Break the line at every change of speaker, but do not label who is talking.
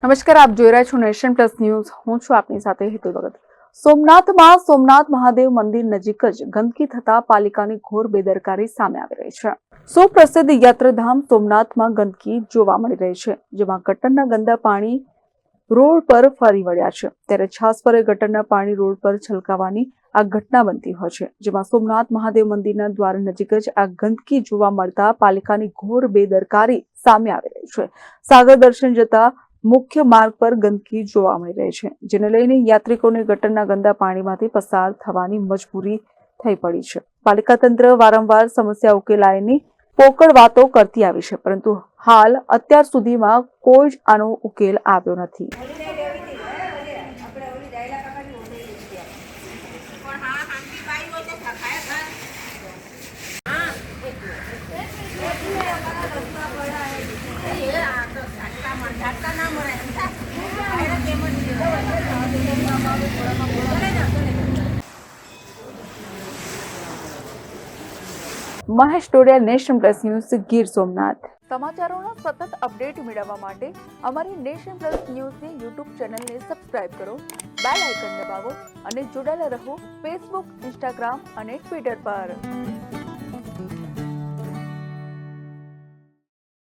નમસ્કાર, આપ જોઈ રહ્યા છો નેશન પ્લસ ન્યૂઝ. હું છું આપની સાથે હેતુ ભગત. સોમનાથમાં સોમનાથ મહાદેવ મંદિર નજીક જ ગંદકી થતા પાલિકાની ઘોર બેદરકારી સામે આવી રહી છે. સુપ્રસિદ્ધ યાત્રાધામ સોમનાથમાં ગંદકી જોવા મળી રહી છે, જેમાં ગટરના ગંદા પાણી રોડ પર ફરી વળ્યા છે. ત્યારે છાસપરે ગટરના પાણી રોડ પર છલકાવાની આ ઘટના બનતી હોય છે, જેમાં સોમનાથ મહાદેવ મંદિરના દ્વાર નજીક જ આ ગંદકી જોવા મળતા પાલિકાની ઘોર બેદરકારી સામે આવી રહી છે. સાગર દર્શન જતા મુખ્ય માર્ગ પર ગંદકી જોવા મળી રહી છે, જેને લઈને યાત્રિકોને ગટરના ગંદા પાણીમાંથી પસાર થવાની મજબૂરી થઈ પડી છે. પાલિકા તંત્ર વારંવાર સમસ્યા ઉકેલાયની પોકળ વાતો કરતી આવી છે, પરંતુ હાલ અત્યાર સુધીમાં કોઈ જ આનો ઉકેલ આવ્યો નથી. Mahesh Dodiya, nation plus news, Gir Somnath. સમાચારોના સતત અપડેટ મેળવવા માટે અમારી નેશન પ્લસ ન્યૂઝની યુટ્યુબ ચેનલને સબસ્ક્રાઇબ કરો, બેલ આઇકન દબાવો અને જોડાયેલા રહો ફેસબુક, ઇન્સ્ટાગ્રામ અને ટ્વિટર પર.